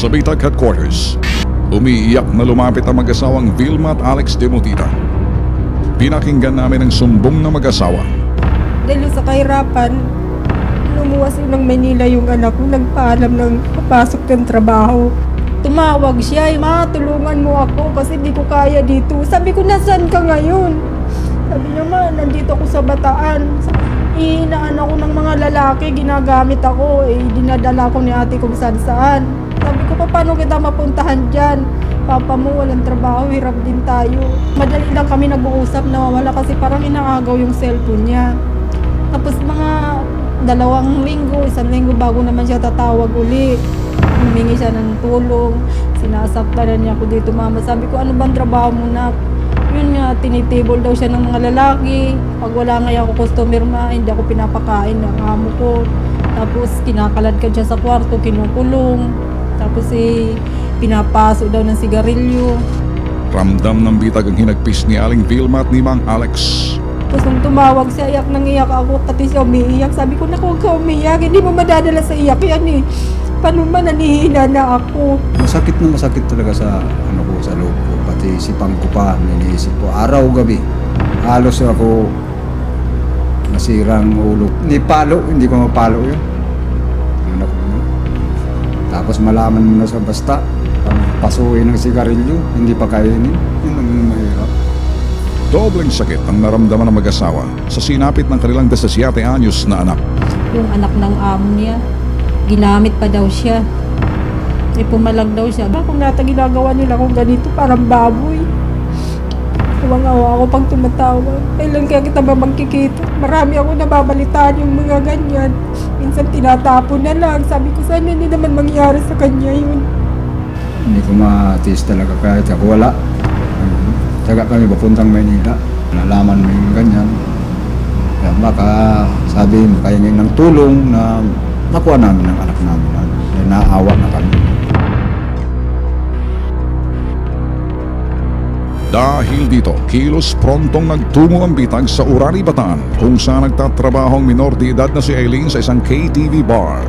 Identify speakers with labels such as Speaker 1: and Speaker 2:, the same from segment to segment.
Speaker 1: Sa Bitag Headquarters, umiiyak na lumapit ang mag-asawang Vilma at Alex Demotita. Pinakinggan namin ang sumbong ng mag-asawa.
Speaker 2: Dahil sa kahirapan, lumuwas ng Manila yung anak ko, nagpaalam ng papasok ng trabaho. Tumawag siya, "Ma, tulungan mo ako kasi di ko kaya dito." Sabi ko, "Nasaan ka ngayon?" Sabi niya, "Ma, nandito ako sa Bataan. Ihinaan ako ng mga lalaki, ginagamit ako, dinadala ko ni ate kung saan. Sabi ko, "Paano kita mapuntahan dyan? Papa mo walang trabaho, hirap din tayo." Madali lang kami nag-uusap, nawawala kasi parang inaagaw yung cellphone niya. Tapos mga 1 linggo bago naman siya tatawag uli. Humingi siya ng tulong, sinasaktan na niya ako dito, "Mama." Sabi ko, "Ano bang trabaho mo na?" Yun nga, tinitable daw siya ng mga lalaki. Pag wala nga ako customer, hindi ako pinapakain ng amo ko. Tapos kinakaladkad siya sa kwarto, kinukulong. Tapos pinapaso daw ng sigarilyo.
Speaker 1: Ramdam ng bitag ang hinagpis ni Aling Vilma at ni Mang Alex.
Speaker 2: Tapos nung tumawag siya, iyak nang iyak ako, pati siya umiiyak. Sabi ko, "Naku, huwag ka umiyak, hindi mo madadala sa iyak yan eh. Paano man, nanihina na ako."
Speaker 3: Masakit na masakit talaga sa sa loob ko. Pati sipang ko pa, iniisip ko araw-gabi. Halos ako nasirang ulo. Hindi ko mapalo yun. Anak ko na. Tapos malaman mo na sa basta, pasuin ng sigarilyo, hindi pa kainin. Yun ang mahirap.
Speaker 1: Dobleng sakit ang naramdaman ng mag-asawa sa sinapit ng kanilang 17 anyos na anak.
Speaker 2: Yung anak ng amo niya, ginamit pa daw siya. Pumalag daw siya. Kung nata ginagawa nila kung ganito, parang baboy. Huwang-awa ako pang tumatawag. Kailan kaya kita ba magkikita? Marami ako nababalitaan yung mga ganyan. Minsan tinatapon na lang. Sabi ko, sana hindi naman mangyari sa kanya yun.
Speaker 3: Hindi ko matiis talaga kahit ako wala. Tsaga kami papuntang Maynila. Nalaman mo yung ganyan. Kaya baka sabi, makahingin ng tulong na nakuha namin ng anak namin. Naawa na kami.
Speaker 1: Dahil dito, kilos prontong nagtungo ang bitag sa Urani, Bataan, kung saan nagtatrabaho ang minor de edad na si Aileen sa isang KTV bar.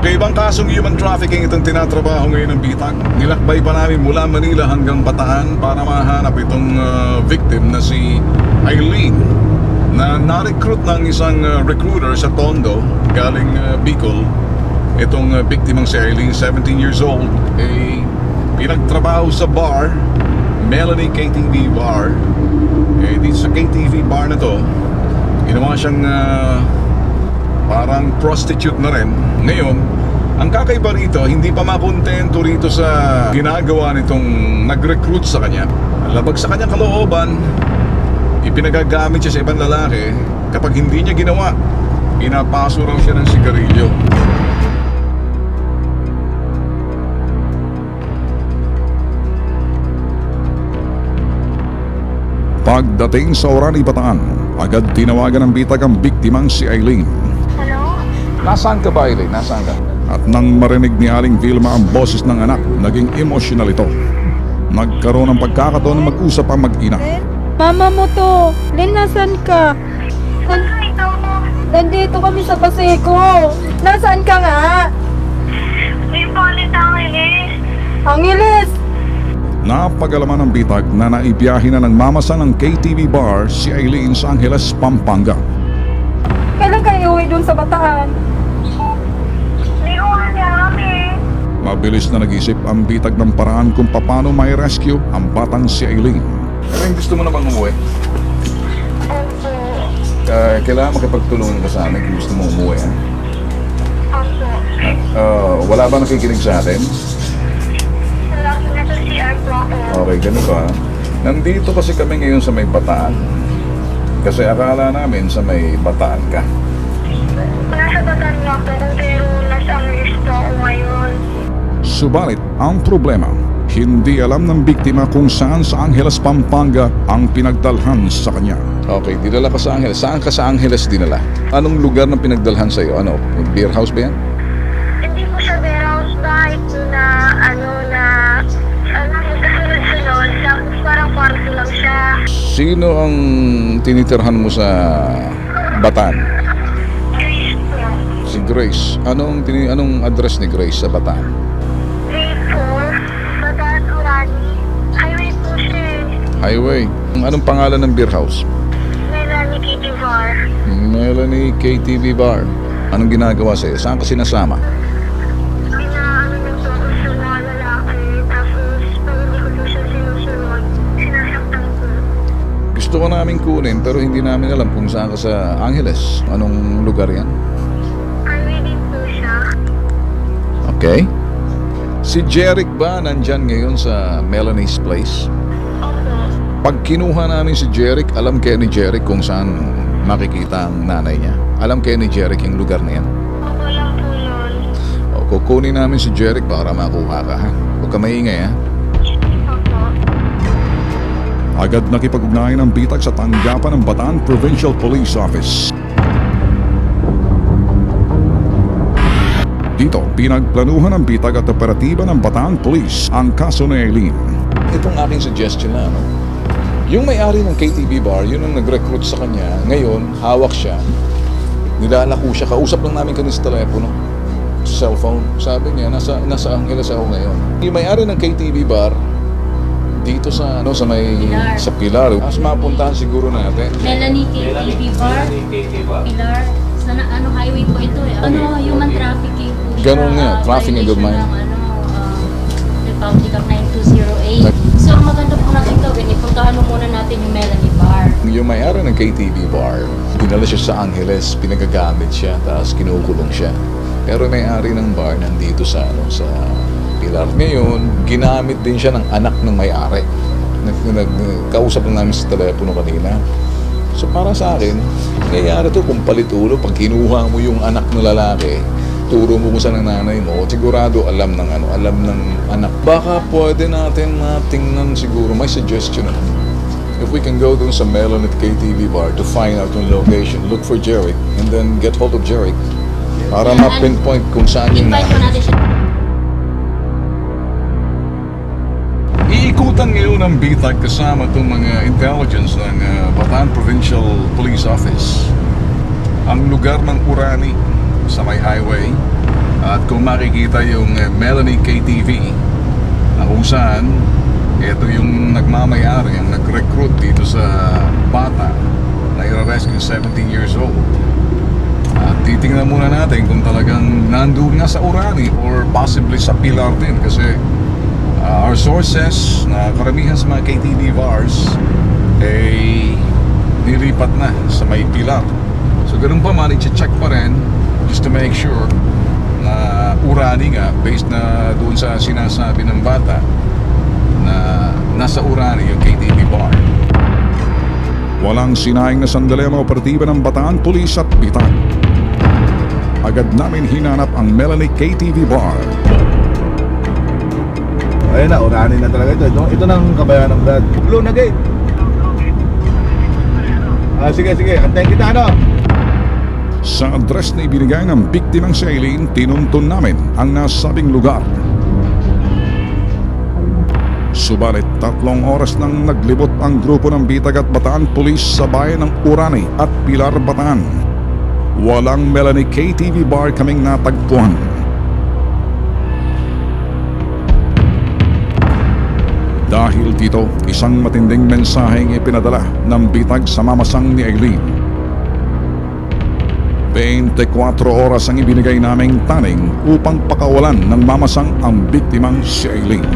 Speaker 1: Ibang kasong human trafficking itong tinatrabaho ngayon ng bitag. Nilakbay pa namin mula Manila hanggang Bataan para mahanap itong victim na si Aileen, na na-recruit ng isang recruiter sa Tondo galing Bicol. Itong biktimang si Aileen, 17 years old, pinagtrabaho sa bar, Melanie KTV Bar. Dito sa KTV bar na to, ginawa siyang parang prostitute na rin. Ngayon, ang kakaiba rito, hindi pa makontento rito sa ginagawa nitong nag-recruit sa kanya. Labag sa kanyang kalooban, ipinagagamit siya sa ibang lalaki. Kapag hindi niya ginawa, pinapaso raw siya ng sigarilyo. Pagdating sa Orani, Bataan, agad tinawagan ng bitag ang biktimang si Aileen.
Speaker 4: Hello?
Speaker 1: Nasaan ka ba, Aileen? Nasaan ka? At nang marinig ni Aling Vilma ang boses ng anak, naging emosyonal ito. Nagkaroon ng pagkakataon na mag-usap ang mag-ina.
Speaker 2: "Mama mo to. Len, nasaan ka?" "Nandito kami sa Paseco." "Nasaan ka nga?"
Speaker 4: May palit ang ilis.
Speaker 2: "Angeles."
Speaker 1: Napagalaman ng bitag na naibiyahe na ng mamasan ng KTV bar si Aileen sa Angeles, Pampanga.
Speaker 2: "Kailan kayo uwi dun sa Bataan?"
Speaker 4: Liwan niya kami.
Speaker 1: Mabilis na nag-isip ang bitag ng paraan kung paano may rescue ang batang si Aileen. Aileen, gusto mo namang umuwi?
Speaker 4: Opo.
Speaker 1: Kailangan makipagtulungan ka sa amin kung gusto mo umuwi.
Speaker 4: Opo.
Speaker 1: Wala ba nakikinig sa atin?
Speaker 4: Nasa CR po ako.
Speaker 1: Okay, ganito ha. Nandito kasi kami ngayon sa may Bataan. Kasi akala namin sa may Bataan ka.
Speaker 4: Nasa Bataan nga po, pero nasa Angeles po ako ngayon.
Speaker 1: Subalit, ang problema, hindi alam ng biktima kung saan sa Angeles, Pampanga ang pinagdalhan sa kanya. Okay, dinala ka sa Angeles. Saan ka sa Angeles dinala? Anong lugar ng pinagdalhan sa iyo? Ano? Beer house ba yan?
Speaker 4: Hindi po siya warehouse, kahit na kasunod-sunod. Tapos parang kwarto lang siya.
Speaker 1: Sino ang tinitirhan mo sa Bataan?
Speaker 4: Grace po.
Speaker 1: Si Grace. Anong address ni Grace sa Bataan?
Speaker 4: Grade 4, Bataan, Orani. Highway po siya eh.
Speaker 1: Highway. Anong pangalan ng beer house?
Speaker 4: Melanie Kitty Bar.
Speaker 1: Melanie KTV Bar. Anong ginagawa sa'yo? Saan ka sinasama?
Speaker 4: Inaano niyo po ako sa mga lalaki. Tapos pag hindi ko po siya sinusunod, sinasaktan ko.
Speaker 1: Gusto ko namin kunin pero hindi namin alam kung saan ka sa Angeles. Anong lugar yan?
Speaker 4: Highway din po siya.
Speaker 1: Okay. Si Jeric ba nandyan ngayon sa Melanie's Place?
Speaker 4: Opo.
Speaker 1: Pag kinuha namin si Jeric, alam kaya ni Jeric kung saan makikita ang nanay niya. Alam kaya ni Jeric yung lugar na yan.
Speaker 4: Opo lang po yun.
Speaker 1: O, kukunin namin si Jeric para makuha ka, ha? Huwag ka maingay, ha?
Speaker 4: Opo.
Speaker 1: Agad nakipag-ugnayan ang bitag sa tanggapan ng Bataan Provincial Police Office. Dito, pinagplanuhan ng bitag at operatiba ng Bataan Police ang kaso ni Eileen. Itong aking suggestion na, ano? Yung may-ari ng KTV Bar, yun ang nag-recruit sa kanya. Ngayon, hawak siya. Nilalako siya. Kausap lang namin kanina sa telepono. Cellphone. Sabi niya, nasa Angeles ako ngayon. Yung may-ari ng KTV Bar, dito sa sa Pilar. Mas mapuntahan siguro natin.
Speaker 5: Melanie KTV Bar, Pilar, sa highway po ito eh. Human trafficking po siya.
Speaker 1: Ganun nga, trafficking of
Speaker 5: violation
Speaker 1: mind.
Speaker 5: ng, Republic of 9208. So, ang maganda po natin gawin, ipuntahan mo muna natin yung Melanie Bar.
Speaker 1: Yung may-ari ng KTV Bar, dinala siya sa Angeles, pinagagamit siya, tapos kinukulong siya. Pero may-ari ng bar nandito sa Pilar. Ngayon, ginamit din siya ng anak ng may-ari. Nagkausap lang namin sa telepono kanina. So para sa akin, nangyayari to kung palitulo. Pag kinuha mo yung anak ng lalaki, turo mo kung saan ang nanay mo, sigurado alam ng anak. Baka pwede natin tingnan siguro, may suggestion na. If we can go dun sa Melon at KTV Bar to find out yung location, look for Jeric, and then get hold of Jeric para ma-pinpoint kung saan yung
Speaker 5: Invite po
Speaker 1: nanay.
Speaker 5: natin siya.
Speaker 1: Iikutan ngayon ng bitag kasama itong mga intelligence ng Bataan Provincial Police Office ang lugar ng Orani sa may highway, at kung makikita yung Melanie KTV na kung saan ito yung nagmamayari, ang nag-recruit dito sa bata na i-rescue 17 years old. At titingnan muna natin kung talagang nandun nga sa Orani or possibly sa Pilar din, kasi our sources na karamihan sa mga KTV bars ay nilipat na sa may Pilar. So ganun pa man, i-check pa rin just to make sure na Orani nga, based na doon sa sinasabi ng bata na nasa Orani yung KTV bar. Walang sinayang na sandali ang operatiba ng Bataan Police at bitag. Agad namin hinanap ang Melanie KTV Bar.
Speaker 6: Ayun na, Orani na talaga ito. Ito nang kabayan ng Brad. Blue na gate. Sige, antayin kita, ano?
Speaker 1: Sa address na ibinigay ng biktimang si Eileen, tinuntun namin ang nasabing lugar. Subalit 3 oras nang naglibot ang grupo ng bitag at Bataan Police sa bayan ng Orani at Pilar, Bataan. Walang Melanie KTV Bar kaming natagpuan. Dahil dito, isang matinding mensaheng ipinadala ng bitag sa mamasang ni Eileen. 24 oras ang ibinigay naming taning upang pakawalan ng mamasang ang biktimang si Eileen.